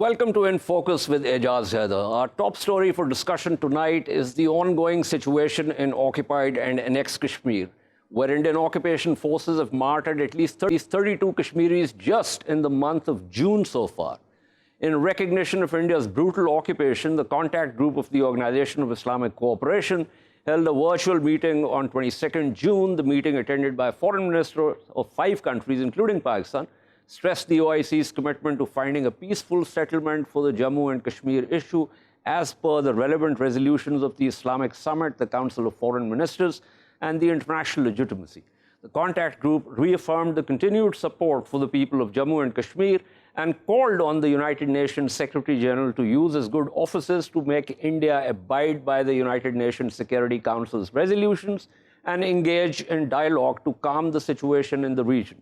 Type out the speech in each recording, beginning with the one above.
Welcome to In Focus with Ejaz Haider. Our top story for discussion tonight is the ongoing situation in occupied and annexed Kashmir, where Indian occupation forces have martyred at least 32 Kashmiris just in the month of June so far. In recognition of India's brutal occupation, the contact group of the Organization of Islamic Cooperation held a virtual meeting on 22nd June. The meeting, attended by foreign ministers of 5 countries, including Pakistan, stressed the OIC's commitment to finding a peaceful settlement for the Jammu and Kashmir issue as per the relevant resolutions of the Islamic Summit, the Council of Foreign Ministers, and the international legitimacy. The contact group reaffirmed the continued support for the people of Jammu and Kashmir and called on the United Nations Secretary General to use his good offices to make India abide by the United Nations Security Council's resolutions and engage in dialogue to calm the situation in the region.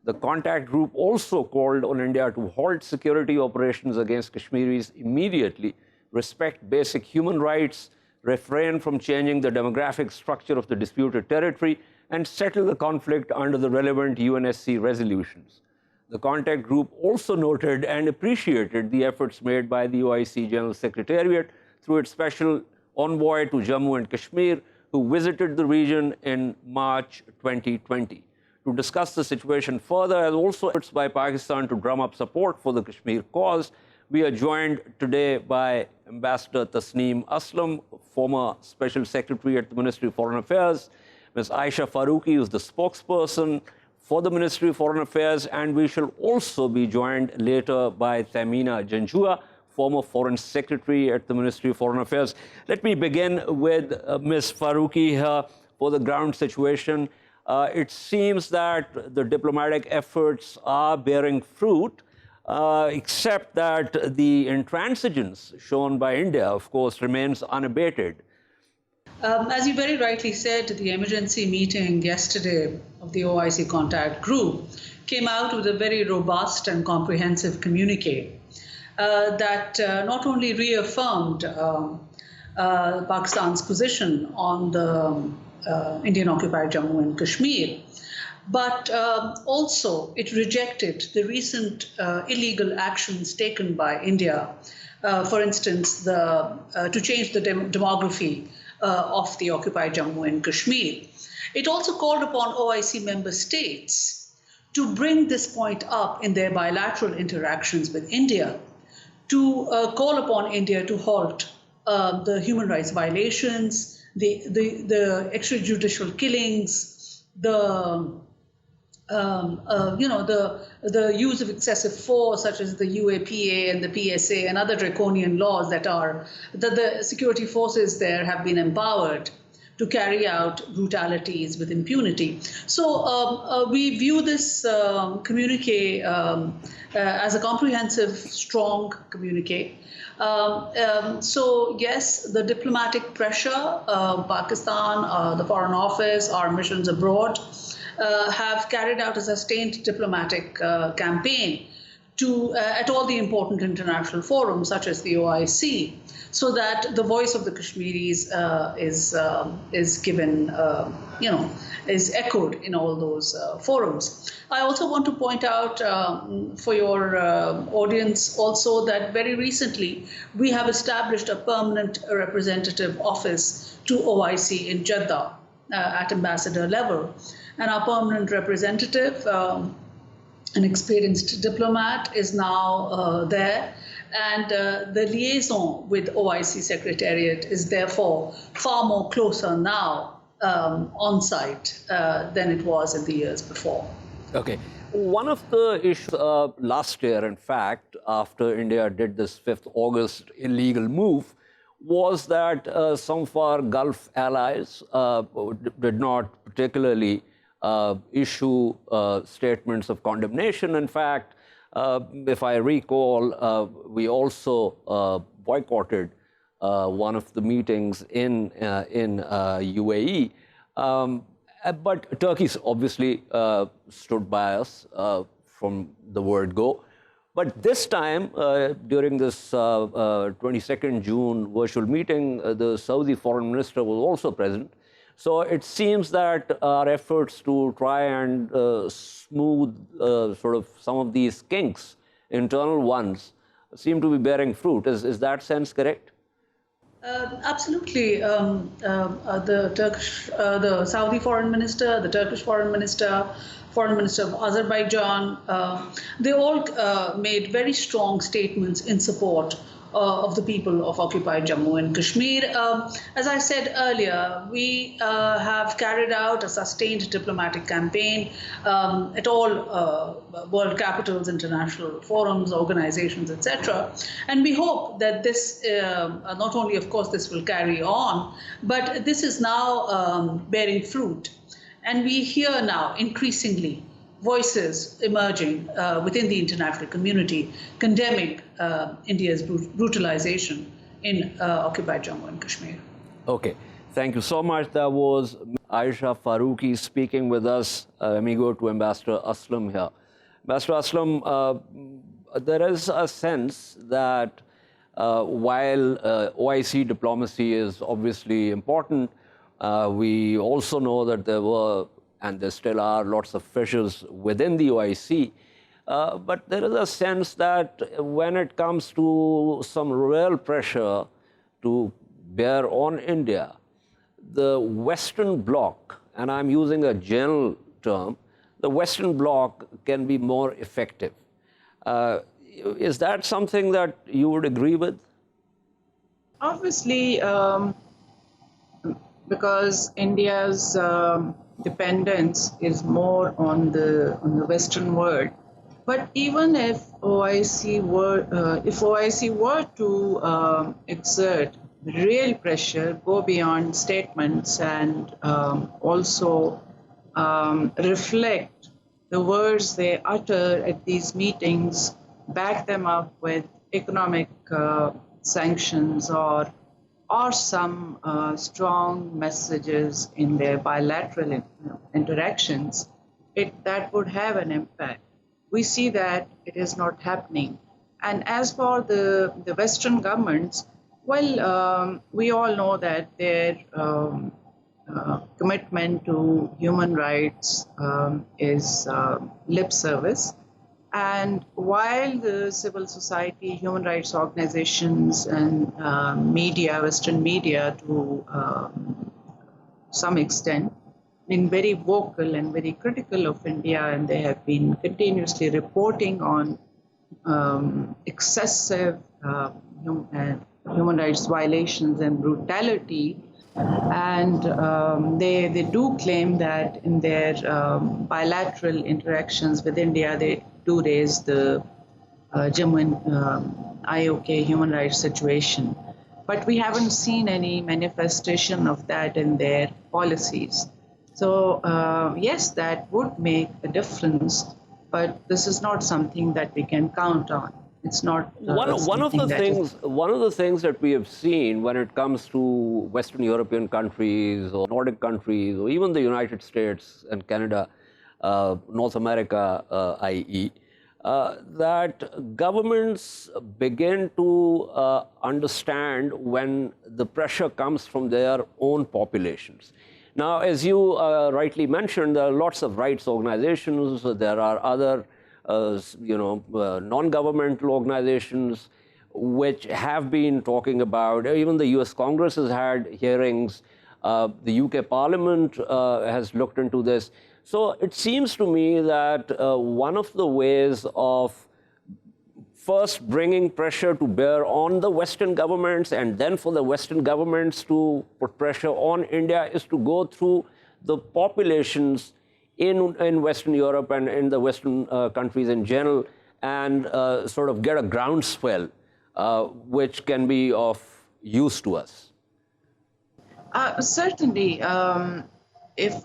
The contact group also called on India to halt security operations against Kashmiris immediately, respect basic human rights, refrain from changing the demographic structure of the disputed territory, and settle the conflict under the relevant UNSC resolutions. The contact group also noted and appreciated the efforts made by the OIC General Secretariat through its special envoy to Jammu and Kashmir, who visited the region in March 2020. To discuss the situation further, as also efforts by Pakistan to drum up support for the Kashmir cause, we are joined today by Ambassador Tasnim Aslam, former Special Secretary at the Ministry of Foreign Affairs, Ms. Ayesha Farooqui, who is the spokesperson for the Ministry of Foreign Affairs, and we shall also be joined later by Tehmina, Janjua, former Foreign Secretary at the Ministry of Foreign Affairs. Let me begin with Ms. Farooqui here for the ground situation. It seems that the diplomatic efforts are bearing fruit, except that the intransigence shown by India, of course, remains unabated. As you very rightly said, the emergency meeting yesterday of the OIC contact group came out with a very robust and comprehensive communique that not only reaffirmed Pakistan's position on the Indian-occupied Jammu and Kashmir, but also it rejected the recent illegal actions taken by India, for instance, to change the demography of the occupied Jammu and Kashmir. It also called upon OIC member states to bring this point up in their bilateral interactions with India, to call upon India to halt the human rights violations, the extrajudicial killings, the use of excessive force, such as the UAPA and the PSA and other draconian laws that the security forces there have been empowered to carry out brutalities with impunity. So we view this communique as a comprehensive, strong communique. So yes, the diplomatic pressure, Pakistan, the Foreign Office, our missions abroad, have carried out a sustained diplomatic campaign at all the important international forums, such as the OIC, so that the voice of the Kashmiris is given, is echoed in all those forums. I also want to point out for your audience also that very recently we have established a permanent representative office to OIC in Jeddah at ambassador level. And our permanent representative, an experienced diplomat, is now there. And the liaison with OIC Secretariat is therefore far more closer now on site than it was in the years before. Okay. One of the issues last year, in fact, after India did this 5th August illegal move, was that some of our Gulf allies did not particularly issue statements of condemnation. In fact, if I recall, we also boycotted one of the meetings in UAE. But Turkey obviously stood by us from the word go. But this time, during this 22nd June virtual meeting, the Saudi foreign minister was also present. So it seems that our efforts to try and smooth sort of some of these kinks, internal ones, seem to be bearing fruit. Is that sense correct? Absolutely. The Saudi foreign minister, the Turkish foreign minister of Azerbaijan, they all made very strong statements in support of the people of occupied Jammu and Kashmir. As I said earlier, we have carried out a sustained diplomatic campaign at all world capitals, international forums, organizations, etc. And we hope that this, not only, of course, this will carry on, but this is now bearing fruit. And we hear now increasingly voices emerging within the international community condemning India's brutalization in occupied Jammu and Kashmir. Okay, thank you so much. That was Ayesha Farooqui speaking with us. Let me go to Ambassador Aslam here. Ambassador Aslam, there is a sense that while OIC diplomacy is obviously important, we also know that there were, and there still are, lots of fissures within the OIC. But there is a sense that when it comes to some real pressure to bear on India, the Western Bloc, and I'm using a general term, the Western Bloc can be more effective. Is that something that you would agree with? Obviously, because India's dependence is more on the Western world. But even if OIC were to exert real pressure, go beyond statements, and also reflect the words they utter at these meetings, back them up with economic sanctions or some strong messages in their bilateral interactions, that would have an impact. We see that it is not happening. And as for the Western governments, well, we all know that their commitment to human rights is lip service. And while the civil society, human rights organizations, and media, Western media to some extent, been very vocal and very critical of India, and they have been continuously reporting on excessive human rights violations and brutality. And they do claim that in their bilateral interactions with India, they do raise the Jammu and IOK human rights situation. But we haven't seen any manifestation of that in their policies. So yes, that would make a difference, but this is not something that we can count on. It's not one of the things that we have seen when it comes to Western European countries or Nordic countries or even the United States and Canada, North America, i.e., that governments begin to understand when the pressure comes from their own populations. Now, as you rightly mentioned, there are lots of rights organizations. There are other non-governmental organizations which have been talking about, even the US Congress has had hearings, the UK Parliament has looked into this. So it seems to me that one of the ways of first bringing pressure to bear on the Western governments and then for the Western governments to put pressure on India is to go through the populations in Western Europe and in the Western countries in general, and sort of get a groundswell which can be of use to us. Certainly, if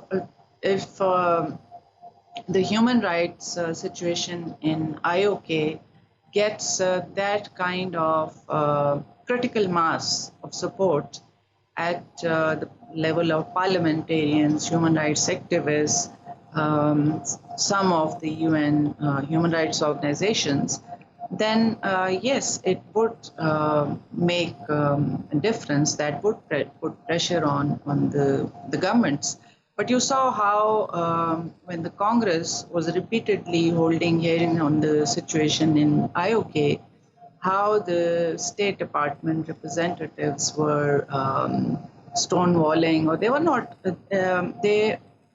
the human rights situation in IOK gets that kind of critical mass of support at the level of parliamentarians, human rights activists, some of the UN human rights organizations, then yes, it would make a difference. That would put pressure on the governments. But you saw how when the Congress was repeatedly holding hearing on the situation in IOK, how the State Department representatives were stonewalling, or they were not,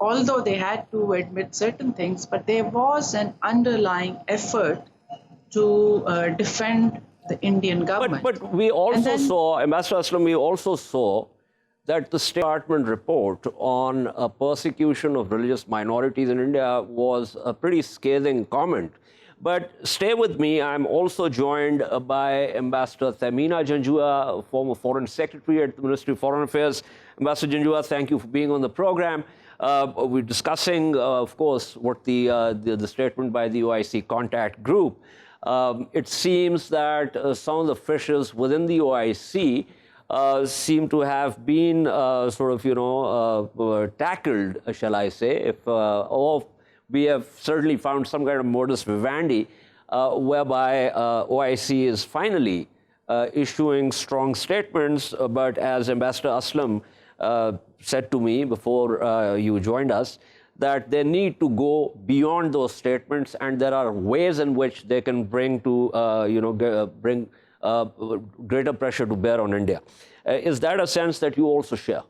although they had to admit certain things, but there was an underlying effort to defend the Indian government. But we also saw, Ambassador Aslam, we also saw that the State Department report on persecution of religious minorities in India was a pretty scathing comment. But stay with me. I'm also joined by Ambassador Tehmina Janjua, former Foreign Secretary at the Ministry of Foreign Affairs. Ambassador Janjua, thank you for being on the program. We're discussing, of course, what the statement by the OIC contact group. It seems that some of the fissures within the OIC seem to have been tackled, shall I say, or we have certainly found some kind of modus vivendi whereby OIC is finally issuing strong statements. But as Ambassador Aslam said to me before you joined us, that they need to go beyond those statements, and there are ways in which they can bring greater pressure to bear on India. Is that a sense that you also share?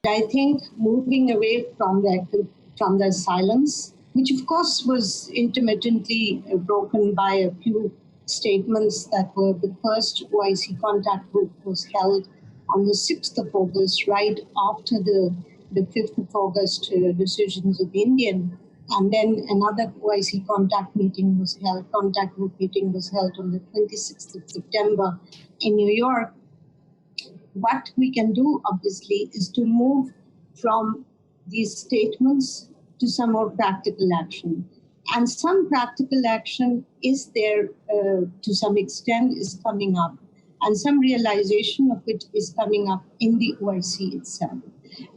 I think moving away from the silence, which of course was intermittently broken by a few statements that were the first OIC contact group was held on the 6th of August, right after the 5th of August decisions of the Indian. And then another OIC contact group meeting was held on the 26th of September in New York. What we can do, obviously, is to move from these statements to some more practical action. And some practical action is there to some extent is coming up. And some realization of it is coming up in the OIC itself.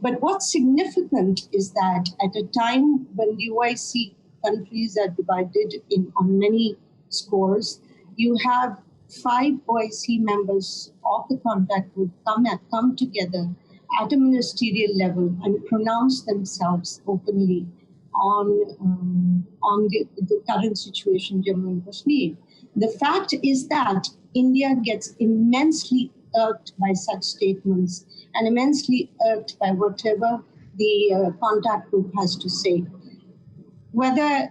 But what's significant is that at a time when the OIC countries are divided on many scores, you have 5 OIC members of the contact group come together at a ministerial level and pronounce themselves openly on the current situation in Jammu and Kashmir. The fact is that India gets immensely irked by such statements and immensely irked by whatever the contact group has to say. Whether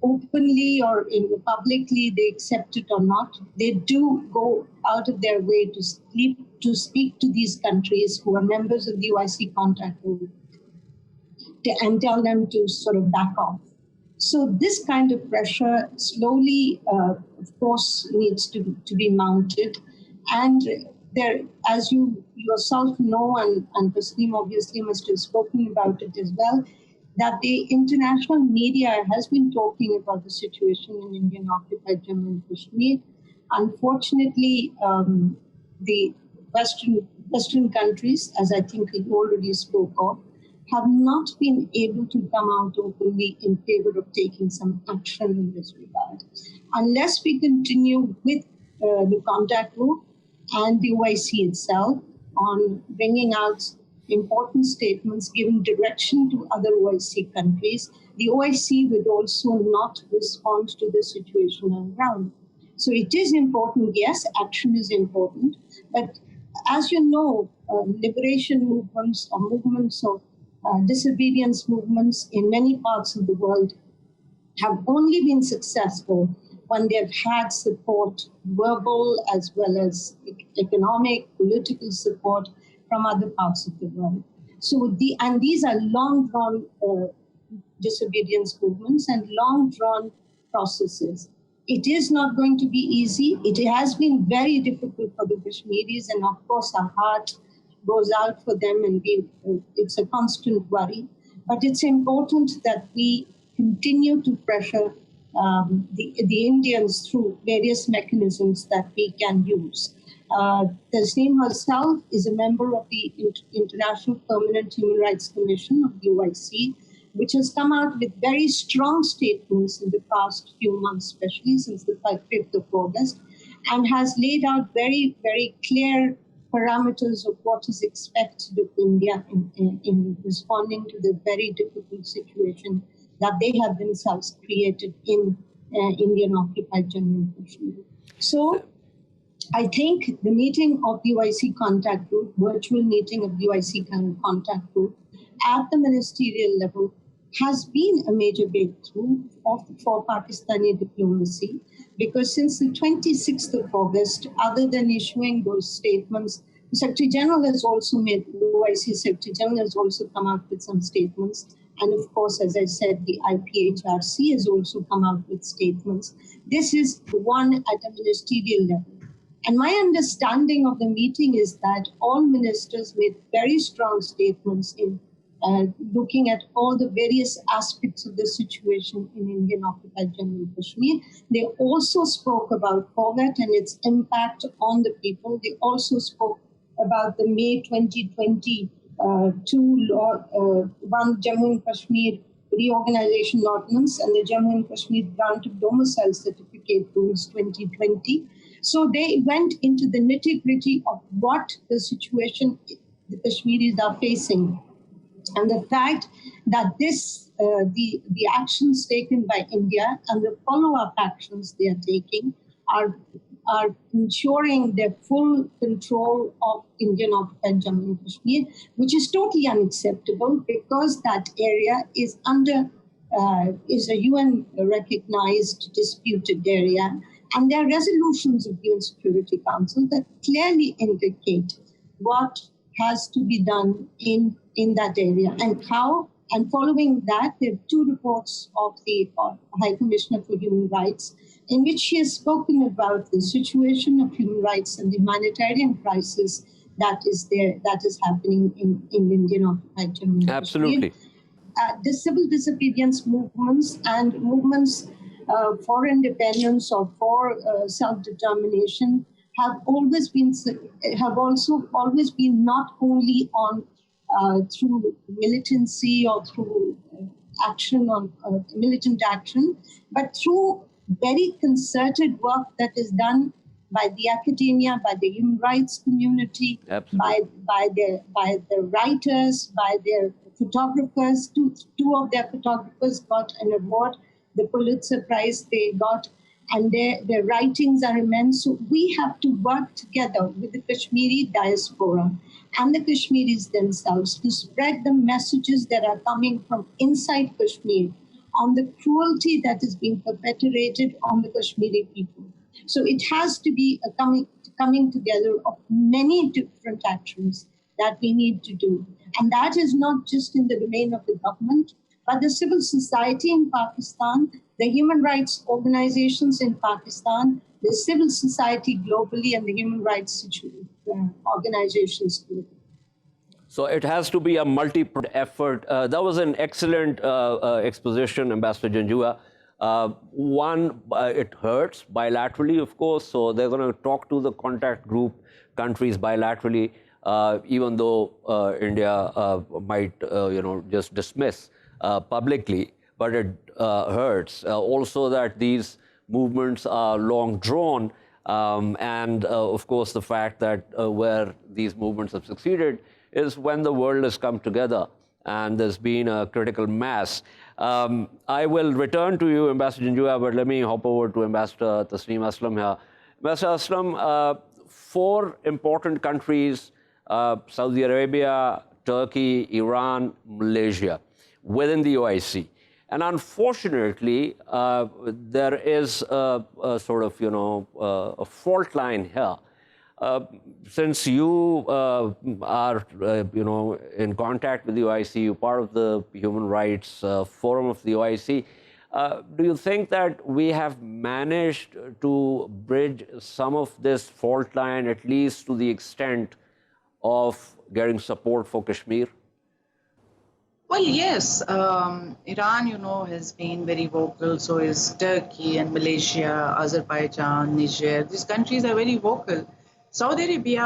openly or publicly they accept it or not, they do go out of their way to speak to these countries who are members of the OIC contact group and tell them to sort of back off. So this kind of pressure slowly, of course, needs to be mounted. And there, as you yourself know, and Tasnim obviously must have spoken about it as well, that the international media has been talking about the situation in Indian-occupied Jammu and Kashmir. Unfortunately, the Western countries, as I think we already spoke of, have not been able to come out openly in favor of taking some action in this regard. Unless we continue with the contact group and the OIC itself on bringing out important statements, giving direction to other OIC countries, the OIC would also not respond to the situation on ground. So it is important, yes, action is important, but as you know, liberation movements or movements of disobedience movements in many parts of the world have only been successful when they've had support, verbal as well as economic, political support from other parts of the world. So these are long-drawn disobedience movements and long-drawn processes. It is not going to be easy. It has been very difficult for the Kashmiris, and of course our heart goes out for them, and it's a constant worry. But it's important that we continue to pressure the Indians through various mechanisms that we can use. Tasnim herself is a member of the International Permanent Human Rights Commission of the OIC, which has come out with very strong statements in the past few months, especially since the 5th of August, and has laid out very, very clear parameters of what is expected of India in responding to the very difficult situation that they have themselves created in Indian-occupied Jammu and Kashmir. So I think the meeting of the OIC contact group, virtual meeting of the OIC contact group at the ministerial level has been a major breakthrough for Pakistani diplomacy, because since the 26th of August, other than issuing those statements, the Secretary General has also made, the OIC Secretary General has also come out with some statements. And of course, as I said, the IPHRC has also come out with statements. This is one at a ministerial level. And my understanding of the meeting is that all ministers made very strong statements in looking at all the various aspects of the situation in Indian occupied Jammu and Kashmir. They also spoke about COVID and its impact on the people. They also spoke about the May 2022 one Jammu and Kashmir reorganization ordinance and the Jammu and Kashmir grant of domicile certificate rules 2020. So they went into the nitty-gritty of what the situation the Kashmiris are facing. And the fact that this, the actions taken by India and the follow-up actions they are taking are ensuring their full control of Indian occupied Jammu and Kashmir, which is totally unacceptable because that area is is a UN-recognized disputed area. And there are resolutions of the UN Security Council that clearly indicate what has to be done in that area and how. And following that, there are two reports of the High Commissioner for Human Rights in which she has spoken about the situation of human rights and the humanitarian crisis that is happening in Indian occupied Jammu and Kashmir. Absolutely. The civil disobedience movements and movements for independence or for self-determination have also always been not only on through militancy or through action on militant action, but through very concerted work that is done by the academia, by the human rights community, by the writers, by their photographers. Two of their photographers got an award, the Pulitzer Prize they got, and their writings are immense. So we have to work together with the Kashmiri diaspora and the Kashmiris themselves to spread the messages that are coming from inside Kashmir on the cruelty that is being perpetrated on the Kashmiri people. So it has to be a coming together of many different actions that we need to do. And that is not just in the domain of the government, but the civil society in Pakistan, the human rights organizations in Pakistan, the civil society globally, and the human rights organizations globally. So it has to be a multi-pronged effort. That was an excellent exposition, Ambassador Janjua. One, it hurts bilaterally, of course, so they're going to talk to the contact group countries bilaterally, even though India might, just dismiss publicly, but it hurts. Also that these movements are long drawn, and of course the fact that where these movements have succeeded is when the world has come together and there's been a critical mass. I will return to you, Ambassador Janjua, but let me hop over to Ambassador Tasnim Aslam here. Ambassador Aslam, 4 important countries, Saudi Arabia, Turkey, Iran, Malaysia, within the OIC. And unfortunately, there is a sort of, a fault line here. Since you are, in contact with the OIC, you're part of the Human Rights Forum of the OIC, do you think that we have managed to bridge some of this fault line, at least to the extent of getting support for Kashmir? Well, yes. Iran, has been very vocal. So is Turkey and Malaysia, Azerbaijan, Niger. These countries are very vocal. Saudi Arabia,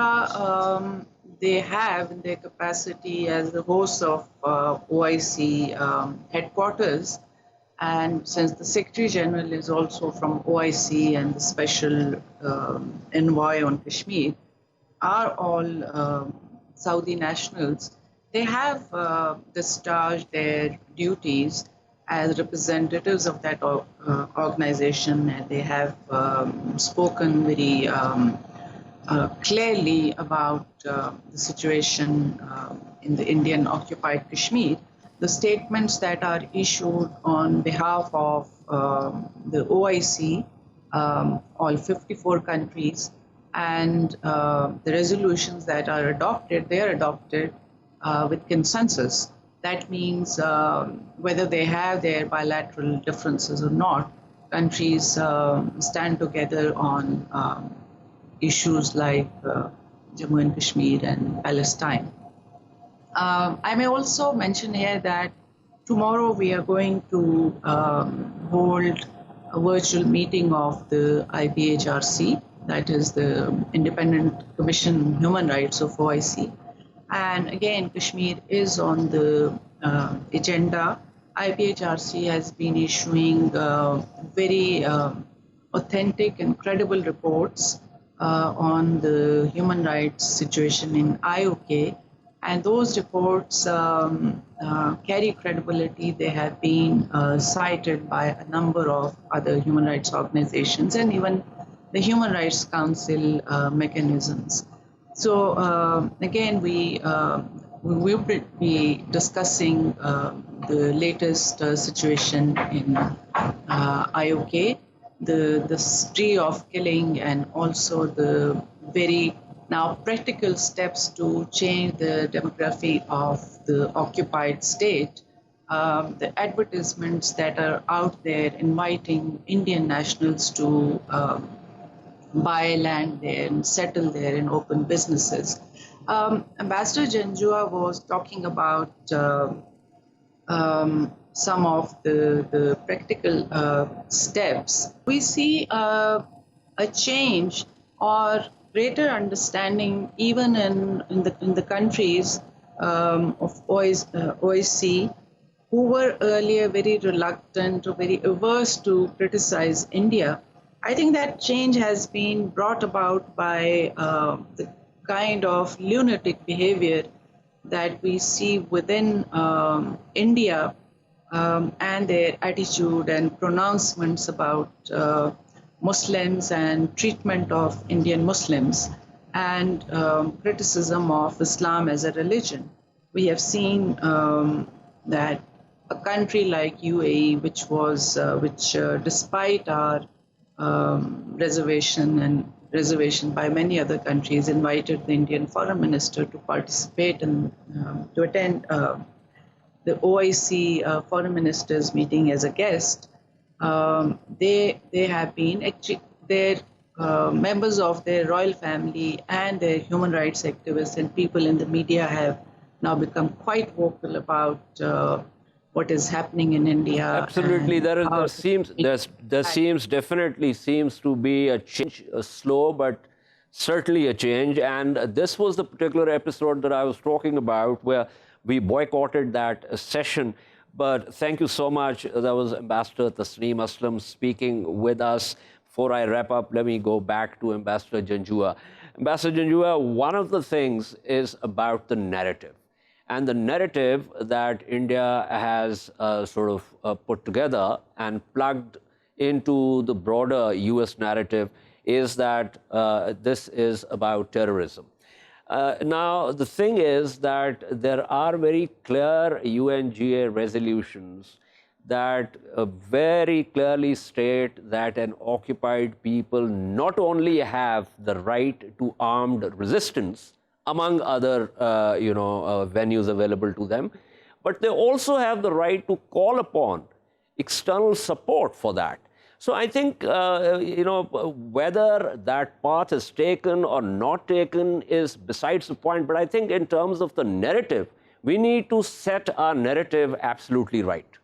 they have in their capacity as the host of OIC headquarters, and since the Secretary General is also from OIC and the Special Envoy on Kashmir are all Saudi nationals, they have discharged their duties as representatives of that organization, and they have spoken very clearly about the situation in the Indian occupied Kashmir, the statements that are issued on behalf of the OIC, all 54 countries, and the resolutions that are adopted, they are adopted with consensus. That means whether they have their bilateral differences or not, countries stand together on issues like Jammu and Kashmir and Palestine. I may also mention here that tomorrow we are going to hold a virtual meeting of the IPHRC, that is the Independent Commission on Human Rights of OIC. And again, Kashmir is on the agenda. IPHRC has been issuing very authentic and credible reports on the human rights situation in IOK. And those reports carry credibility. They have been cited by a number of other human rights organizations and even the Human Rights Council mechanisms. So again, we will be discussing the latest situation in IOK, the spree of killing, and also the very now practical steps to change the demography of the occupied state. The advertisements that are out there inviting Indian nationals to buy land there and settle there and open businesses. Ambassador Janjua was talking about some of the practical steps. We see a change or greater understanding even in the countries of OIC who were earlier very reluctant or very averse to criticize India. I think that change has been brought about by the kind of lunatic behavior that we see within India and their attitude and pronouncements about Muslims and treatment of Indian Muslims and criticism of Islam as a religion. We have seen that a country like UAE, which despite our reservation by many other countries, invited the Indian foreign minister to participate and to attend the OIC foreign ministers meeting as a guest. They have been actually their members of their royal family and their human rights activists and people in the media have now become quite vocal about what is happening in India. Absolutely, there definitely seems to be a change, a slow but certainly a change. And this was the particular episode that I was talking about, where we boycotted that session. But thank you so much. That was Ambassador Tasnim Aslam speaking with us. Before I wrap up, let me go back to Ambassador Janjua. Ambassador Janjua, one of the things is about the narrative. And the narrative that India has put together and plugged into the broader US narrative is that this is about terrorism. Now, the thing is that there are very clear UNGA resolutions that very clearly state that an occupied people not only have the right to armed resistance, among other venues available to them, but they also have the right to call upon external support for that. So I think, whether that path is taken or not taken is besides the point. But I think in terms of the narrative, we need to set our narrative absolutely right.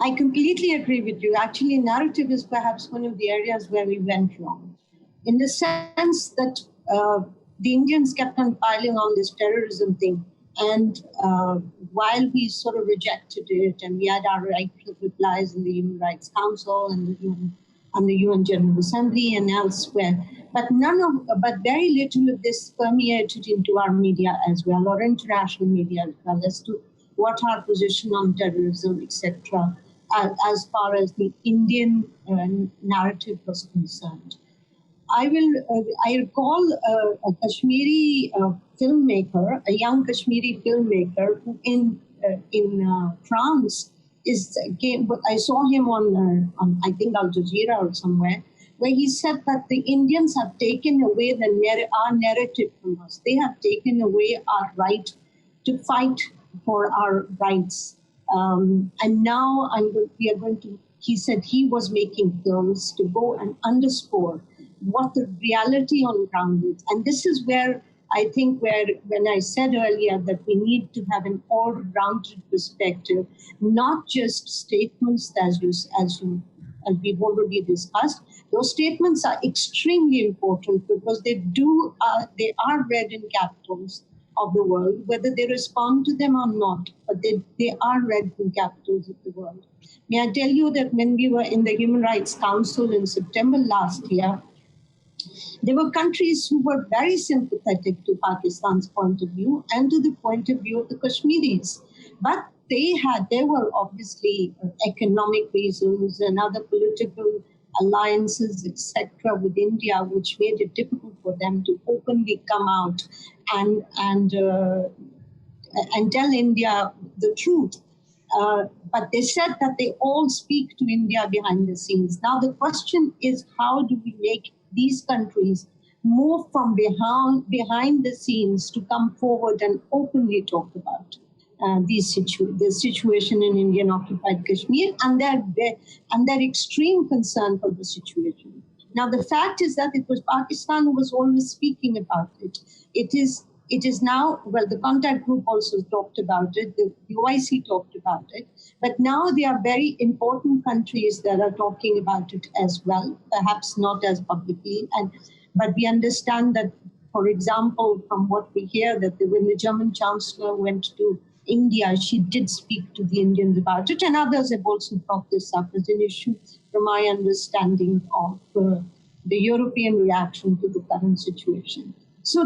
I completely agree with you. Actually, narrative is perhaps one of the areas where we went wrong, in the sense that the Indians kept on piling on this terrorism thing. And while we sort of rejected it, and we had our right of replies in the Human Rights Council and the UN General Assembly and elsewhere, but very little of this permeated into our media as well, or international media as well, as to what our position on terrorism, etc., as far as the Indian narrative was concerned. I recall a Kashmiri filmmaker, a young Kashmiri filmmaker who in France I saw him on I think Al Jazeera or somewhere, where he said that the Indians have taken away our narrative from us. They have taken away our right to fight for our rights. And now we are going to, he said he was making films to go and underscore what the reality on ground is. And this is where I think when I said earlier that we need to have an all-rounded perspective, not just statements as we've already discussed. Those statements are extremely important because they are read in capitals of the world, whether they respond to them or not, but they are read in capitals of the world. May I tell you that when we were in the Human Rights Council in September last year, there were countries who were very sympathetic to Pakistan's point of view and to the point of view of the Kashmiris. But there were obviously economic reasons and other political alliances, etc., with India, which made it difficult for them to openly come out and tell India the truth. But they said that they all speak to India behind the scenes. Now the question is, how do we make these countries move from behind the scenes to come forward and openly talk about the situation in Indian occupied Kashmir and their extreme concern for the situation. Now the fact is that it was Pakistan who was always speaking about it. It is now, well, the contact group also talked about it, the OIC talked about it, but now there are very important countries that are talking about it as well, perhaps not as publicly, but we understand that, for example, from what we hear, that when the German Chancellor went to India, she did speak to the Indians about it, and others have also brought this up as an issue from my understanding of the European reaction to the current situation. So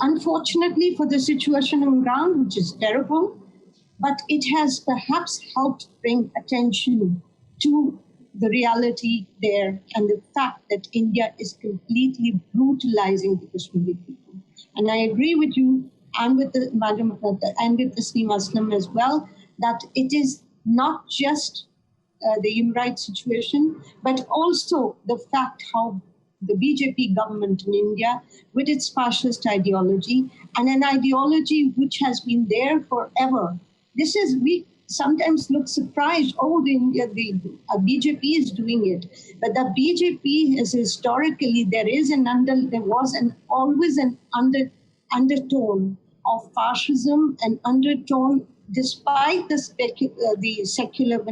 unfortunately for the situation on ground, which is terrible, but it has perhaps helped bring attention to the reality there and the fact that India is completely brutalizing the Kashmiri people. And I agree with you and with Madam and with Tasnim Aslam as well, that it is not just the human rights situation, but also the fact how the BJP government in India, with its fascist ideology, and an ideology which has been there forever. We sometimes look surprised, the BJP is doing it. But the BJP is historically, there was always an undertone of fascism, an undertone, despite the secular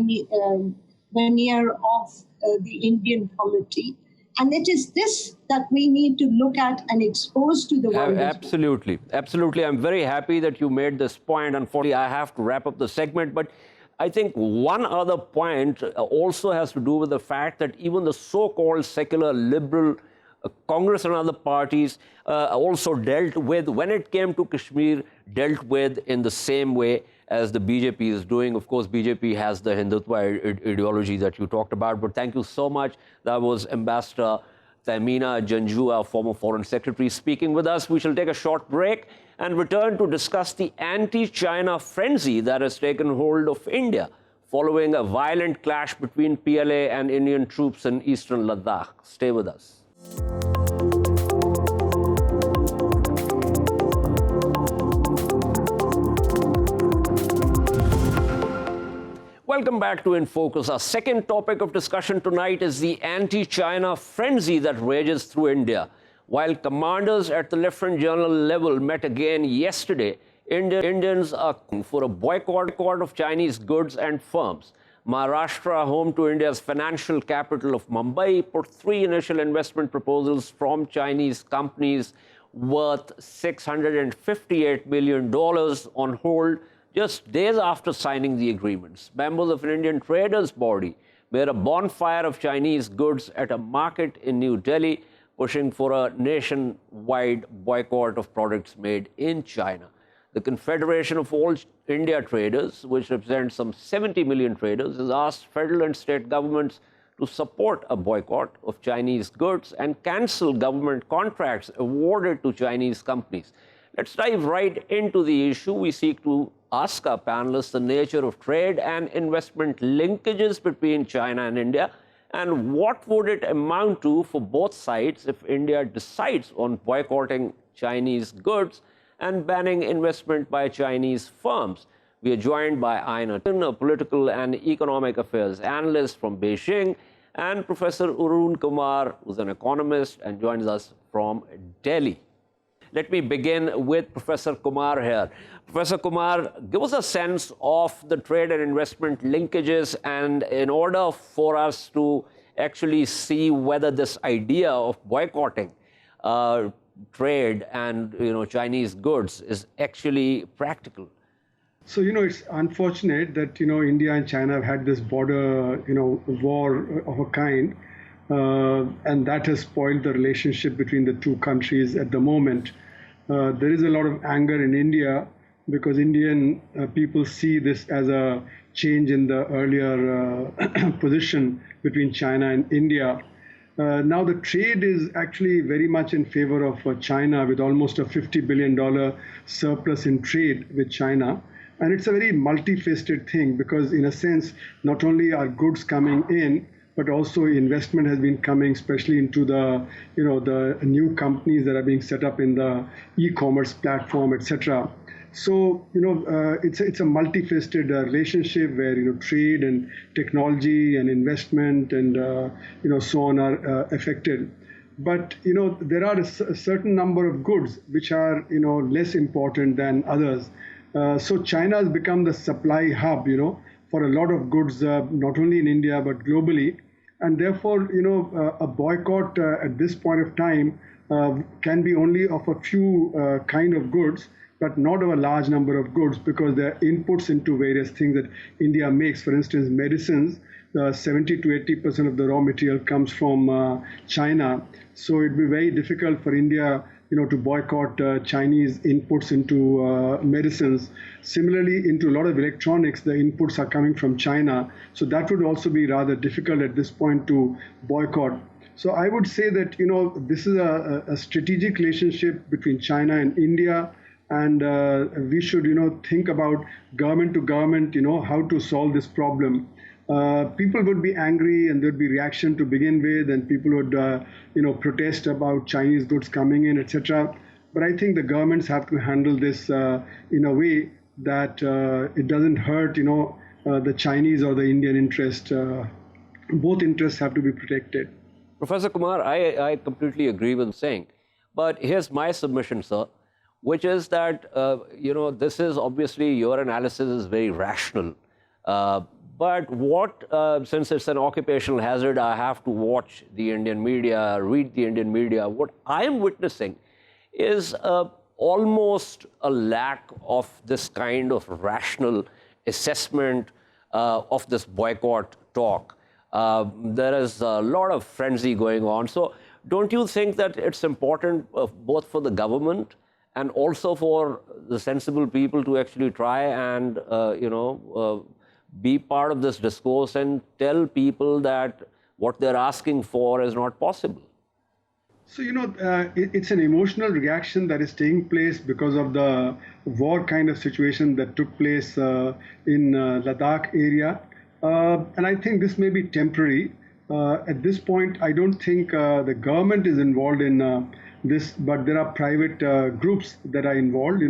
veneer of the Indian polity. And it is this that we need to look at and expose to the world. Absolutely. Absolutely. I'm very happy that you made this point. Unfortunately, I have to wrap up the segment. But I think one other point also has to do with the fact that even the so-called secular liberal Congress and other parties also dealt with, when it came to Kashmir, dealt with in the same way as the BJP is doing. Of course, BJP has the Hindutva ideology that you talked about, but thank you so much. That was Ambassador Tehmina Janjua, former Foreign Secretary, speaking with us. We shall take a short break and return to discuss the anti-China frenzy that has taken hold of India following a violent clash between PLA and Indian troops in eastern Ladakh. Stay with us. Welcome back to In Focus. Our second topic of discussion tonight is the anti-China frenzy that rages through India. While commanders at the Lieutenant General level met again yesterday, Indians are calling for a boycott of Chinese goods and firms. Maharashtra, home to India's financial capital of Mumbai, put 3 initial investment proposals from Chinese companies worth $658 million on hold just days after signing the agreements. Members of an Indian traders body made a bonfire of Chinese goods at a market in New Delhi, pushing for a nationwide boycott of products made in China. The Confederation of All India Traders, which represents some 70 million traders, has asked federal and state governments to support a boycott of Chinese goods and cancel government contracts awarded to Chinese companies. Let's dive right into the issue. We seek to ask our panelists the nature of trade and investment linkages between China and India, and what would it amount to for both sides if India decides on boycotting Chinese goods and banning investment by Chinese firms. We are joined by Einar, a political and economic affairs analyst from Beijing, and Professor Arun Kumar, who's an economist and joins us from Delhi. Let me begin with Professor Kumar here. Professor Kumar, give us a sense of the trade and investment linkages, and in order for us to actually see whether this idea of boycotting trade and Chinese goods is actually practical. So, it's unfortunate that, India and China have had this border, war of a kind, and that has spoiled the relationship between the two countries at the moment. There is a lot of anger in India because Indian people see this as a change in the earlier position between China and India. Now the trade is actually very much in favor of China, with almost a $50 billion surplus in trade with China. And it's a very multifaceted thing because, in a sense, not only are goods coming in, but also investment has been coming, especially into the, the new companies that are being set up in the e-commerce platform, etc. So, it's a multifaceted relationship where, trade and technology and investment and, so on are affected. But, there are a certain number of goods which are, less important than others. So China has become the supply hub, for a lot of goods, not only in India, but globally. And therefore, a boycott at this point of time can be only of a few kind of goods, but not of a large number of goods, because there are inputs into various things that India makes. For instance, medicines, 70 to 80% of the raw material comes from China. So it'd be very difficult for India to boycott Chinese inputs into medicines. Similarly, into a lot of electronics, the inputs are coming from China. So that would also be rather difficult at this point to boycott. So I would say that, this is a strategic relationship between China and India. And we should, think about government to government, how to solve this problem. People would be angry and there'd be reaction to begin with, and people would, protest about Chinese goods coming in, etc. But I think the governments have to handle this in a way that it doesn't hurt, the Chinese or the Indian interest. Both interests have to be protected. Professor Kumar, I completely agree with saying. But here's my submission, sir, which is that, this is obviously, your analysis is very rational. But since it's an occupational hazard, I have to watch the Indian media, read the Indian media. What I'm witnessing is almost a lack of this kind of rational assessment of this boycott talk. There is a lot of frenzy going on. So don't you think that it's important both for the government and also for the sensible people to actually try and, be part of this discourse and tell people that what they're asking for is not possible? So, it's an emotional reaction that is taking place because of the war kind of situation that took place in Ladakh area. And I think this may be temporary. At this point, I don't think the government is involved in this, but there are private groups that are involved,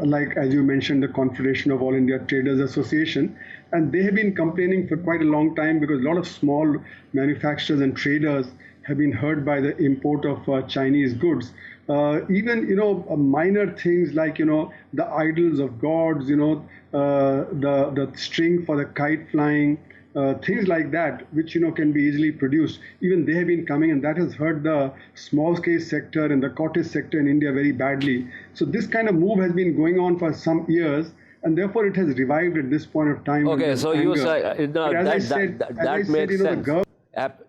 like, as you mentioned, the Confederation of All India Traders Association. And they have been complaining for quite a long time because a lot of small manufacturers and traders have been hurt by the import of Chinese goods. Even, minor things like, the idols of gods, the string for the kite flying, things like that, which, can be easily produced. Even they have been coming, and that has hurt the small-scale sector and the cottage sector in India very badly. So this kind of move has been going on for some years, and therefore it has revived at this point of time. Okay, so anger. You say that makes sense.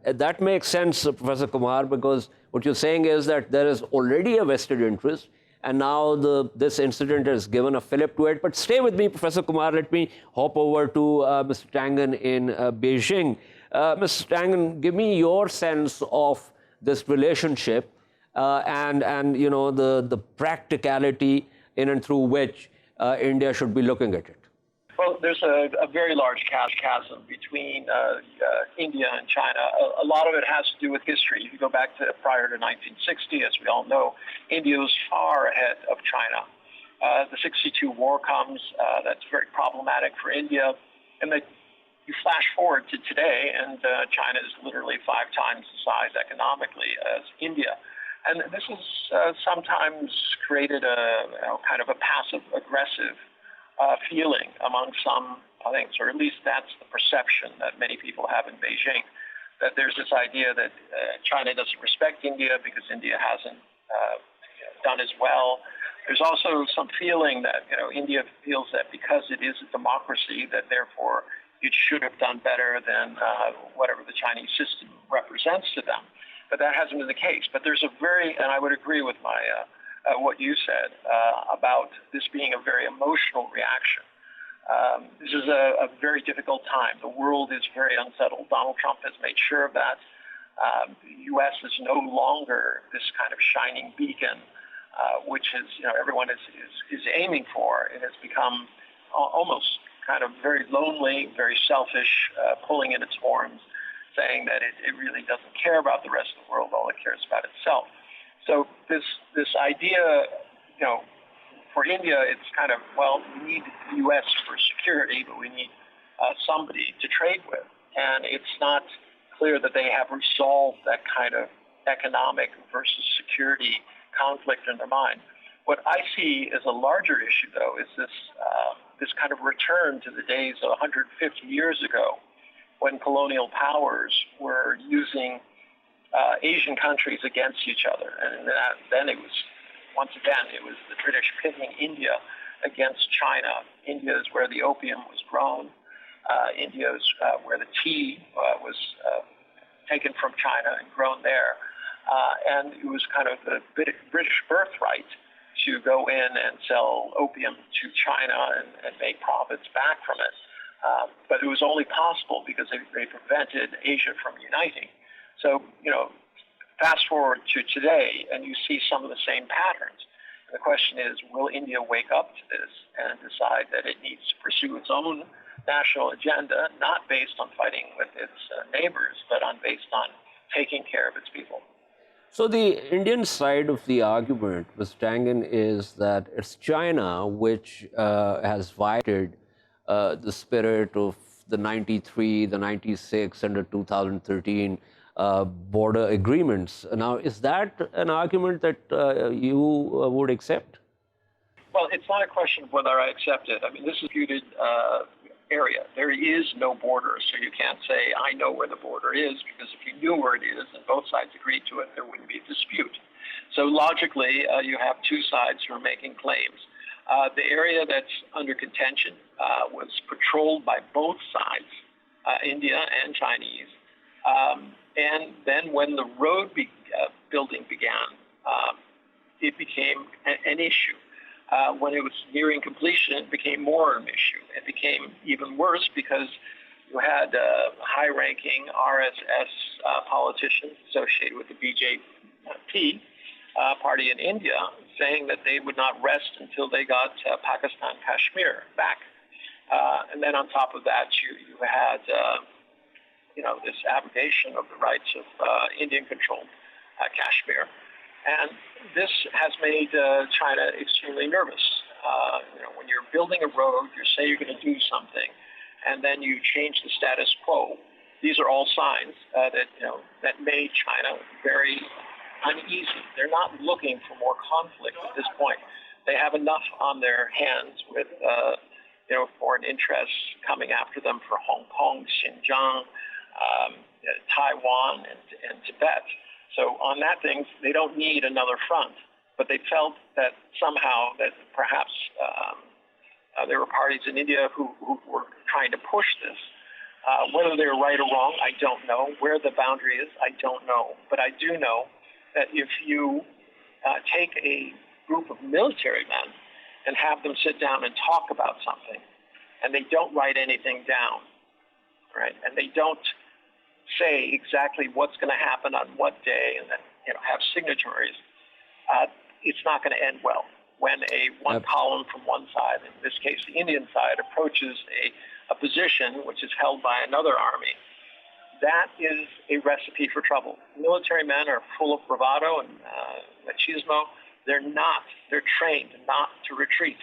That makes sense, Professor Kumar, because what you're saying is that there is already a vested interest, and now this incident has given a fillip to it. But stay with me, Professor Kumar. Let me hop over to Mr. Tangen in Beijing. Ms. Tangen, give me your sense of this relationship and you know, the practicality in and through which India should be looking at it. Well, there's a very large chasm between India and China. A lot of it has to do with history. If you go back to prior to 1960, as we all know, India was far ahead of China. The 62 war comes, that's very problematic for India. And then you flash forward to today, and China is literally 5 times the size economically as India. And this has sometimes created a kind of a passive-aggressive feeling among some, I think, or at least that's the perception that many people have in Beijing, that there's this idea that China doesn't respect India because India hasn't done as well. There's also some feeling that India feels that because it is a democracy, that therefore it should have done better than whatever the Chinese system represents to them. But that hasn't been the case. But there's and I would agree with my what you said about this being a very emotional reaction. This is a very difficult time. The world is very unsettled. Donald Trump has made sure of that. The U.S. is no longer this kind of shining beacon, which is everyone is aiming for. It has become almost kind of very lonely, very selfish, pulling in its horns, saying that it really doesn't care about the rest of the world. All it cares about itself. So this idea, for India, it's kind of, well, we need the U.S. for security, but we need somebody to trade with. And it's not clear that they have resolved that kind of economic versus security conflict in their mind. What I see as a larger issue, though, is this kind of return to the days of 150 years ago when colonial powers were using Asian countries against each other. And then it was, once again, it was the British pitting India against China. India is where the opium was grown. India is where the tea was taken from China and grown there. And it was kind of the British birthright to go in and sell opium to China and make profits back from it. But it was only possible because they prevented Asia from uniting. So, fast forward to today, and you see some of the same patterns. And the question is, will India wake up to this and decide that it needs to pursue its own national agenda, not based on fighting with its neighbors, but based on taking care of its people? So the Indian side of the argument, Ms. Tangen, is that it's China which has violated the spirit of the 93, the 96, and the 2013 border agreements. Now, is that an argument that you would accept? Well, it's not a question of whether I accept it. I mean, this is a disputed area. There is no border, so you can't say, I know where the border is, because if you knew where it is and both sides agreed to it, there wouldn't be a dispute. So logically, you have two sides who are making claims. The area that's under contention was patrolled by both sides, India and Chinese. And then when the road building began, it became an issue. When it was nearing completion, it became more of an issue. It became even worse because you had high-ranking RSS politicians associated with the BJP party in India saying that they would not rest until they got Pakistan, Kashmir back. And then on top of that, you had this abrogation of the rights of Indian-controlled Kashmir. And this has made China extremely nervous. When you're building a road, you say you're going to do something, and then you change the status quo. These are all signs that made China very uneasy. They're not looking for more conflict at this point. They have enough on their hands with foreign interests coming after them for Hong Kong, Xinjiang, Taiwan, and Tibet. So on that thing, they don't need another front. But they felt that somehow that perhaps there were parties in India who were trying to push this. Whether they're right or wrong, I don't know. Where the boundary is, I don't know. But I do know that if you take a group of military men and have them sit down and talk about something, and they don't write anything down, right? And they don't say exactly what's going to happen on what day and then have signatories, it's not going to end well. When one column from one side, in this case the Indian side, approaches a position which is held by another army, that is a recipe for trouble. Military men are full of bravado and machismo. They're trained not to retreat.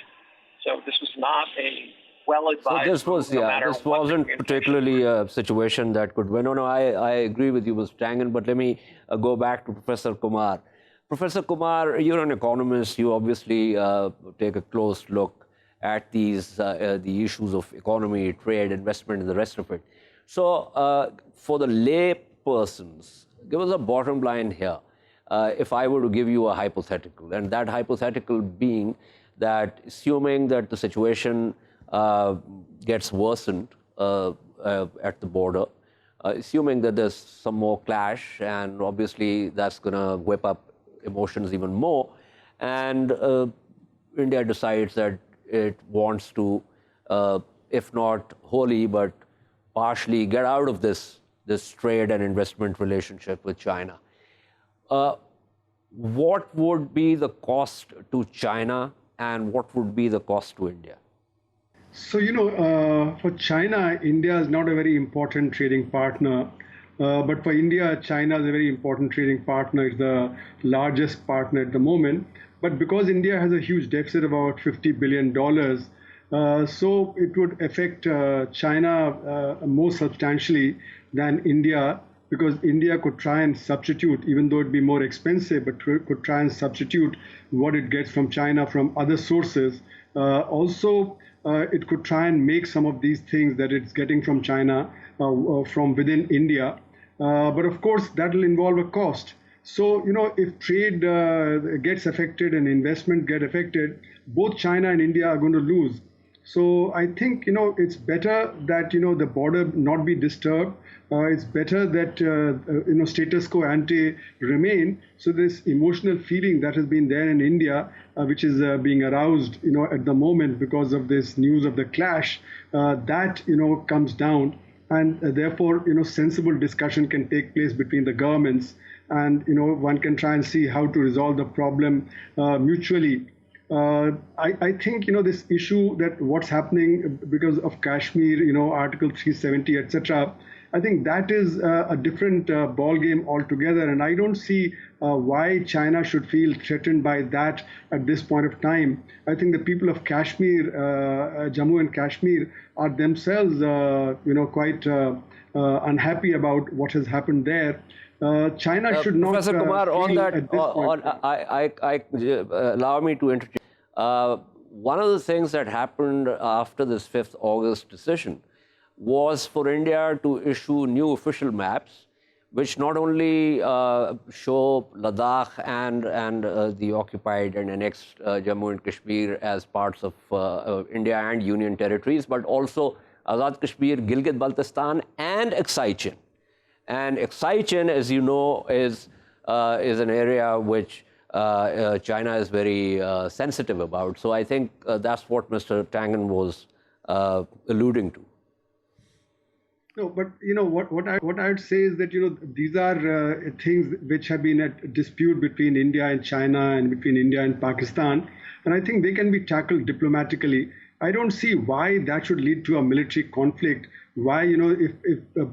So this was not a well-advised So this wasn't particularly a situation that could win. No, I agree with you, Mr. Tangen, but let me go back to Professor Kumar. Professor Kumar, you're an economist. You obviously take a close look at these the issues of economy, trade, investment, and the rest of it. So for the lay persons, give us a bottom line here. If I were to give you a hypothetical, and that hypothetical being that assuming that the situation gets worsened at the border, assuming that there's some more clash, and obviously that's going to whip up emotions even more, and India decides that it wants to, if not wholly, but partially get out of this trade and investment relationship with China. What would be the cost to China and what would be the cost to India? So, for China, India is not a very important trading partner. But for India, China is a very important trading partner. It's the largest partner at the moment. But because India has a huge deficit of about $50 billion, so it would affect China more substantially than India, because India could try and substitute, even though it'd be more expensive, but could try and substitute what it gets from China from other sources. Also, it could try and make some of these things that it's getting from China from within India. But of course, that will involve a cost. So, if trade gets affected and investment get affected, both China and India are going to lose. So I think, it's better that, the border not be disturbed. It's better that, status quo ante remain. So this emotional feeling that has been there in India, which is being aroused, at the moment because of this news of the clash, that, comes down. And therefore, sensible discussion can take place between the governments, and one can try and see how to resolve the problem mutually. I think this issue that what's happening because of Kashmir, Article 370, etc. I think that is a different ball game altogether, and I don't see why China should feel threatened by that at this point of time. I think the people of Kashmir, Jammu and Kashmir, are themselves, quite unhappy about what has happened there. China should not. Professor Kumar, on that, allow me to interject. One of the things that happened after this 5th August decision was for India to issue new official maps, which not only show Ladakh and the occupied and annexed Jammu and Kashmir as parts of India and Union territories, but also Azad Kashmir, Gilgit-Baltistan, and Aksai Chin. And Aksai Chin, as you know, is an area which China is very sensitive about. So I think that's what Mr. Tangen was alluding to. No, but what I would say is that these are things which have been at dispute between India and China and between India and Pakistan, and I think they can be tackled diplomatically. I don't see why that should lead to a military conflict. Why, if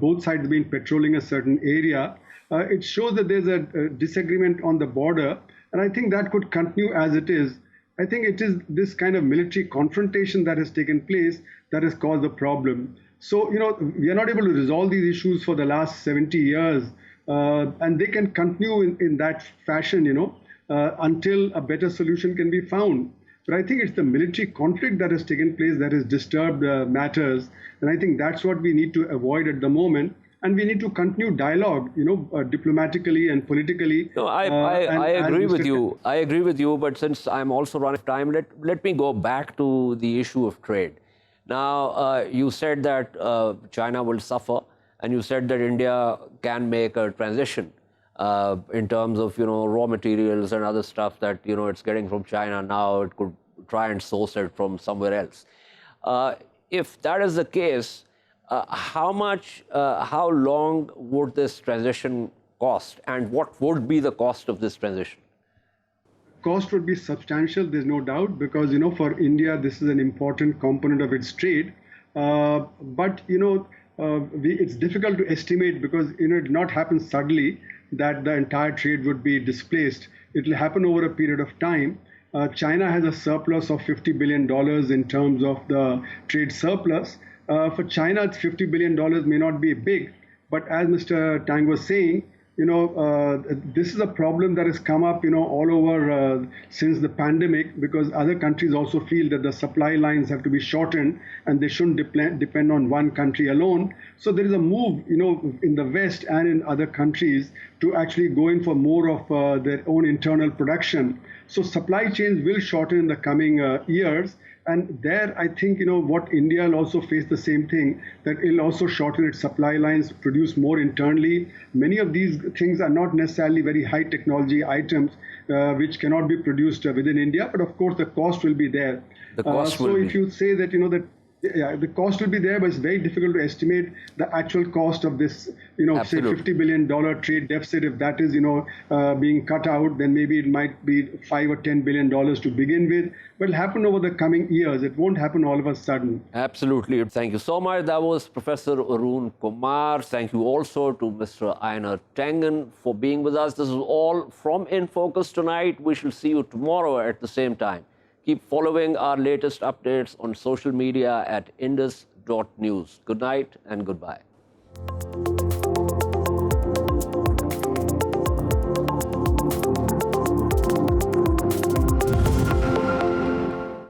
both sides have been patrolling a certain area, it shows that there's a disagreement on the border, and I think that could continue as it is. I think it is this kind of military confrontation that has taken place that has caused the problem. So, we are not able to resolve these issues for the last 70 years, and they can continue in that fashion, until a better solution can be found. But I think it's the military conflict that has taken place that has disturbed matters, and I think that's what we need to avoid at the moment. And we need to continue dialogue, diplomatically and politically. No, I agree with you. I agree with you. But since I'm also running out of time, let me go back to the issue of trade. Now, you said that China will suffer, and you said that India can make a transition in terms of raw materials and other stuff that it's getting from China. Now it could try and source it from somewhere else. If that is the case, how long would this transition cost, and what would be the cost of this transition? Cost would be substantial, there's no doubt, because for India this is an important component of its trade. But it's difficult to estimate because it did not happen suddenly that the entire trade would be displaced. It will happen over a period of time. China has a surplus of $50 billion in terms of the trade surplus. For China, $50 billion may not be big, but as Mr. Tang was saying, this is a problem that has come up, all over since the pandemic, because other countries also feel that the supply lines have to be shortened and they shouldn't depend on one country alone. So there is a move, in the West and in other countries to actually go in for more of their own internal production. So supply chains will shorten in the coming years. And there, I think, what India will also face the same thing, that it will also shorten its supply lines, produce more internally. Many of these things are not necessarily very high technology items, which cannot be produced within India. But of course, the cost will be there. The cost will so be. If you say that, the cost will be there, but it's very difficult to estimate the actual cost of this, say $50 billion trade deficit. If that is, being cut out, then maybe it might be $5 or $10 billion to begin with. But it'll happen over the coming years. It won't happen all of a sudden. Absolutely. Thank you so much. That was Professor Arun Kumar. Thank you also to Mr. Einar Tangen for being with us. This is all from In Focus tonight. We shall see you tomorrow at the same time. Keep following our latest updates on social media at indus.news. Good night and goodbye.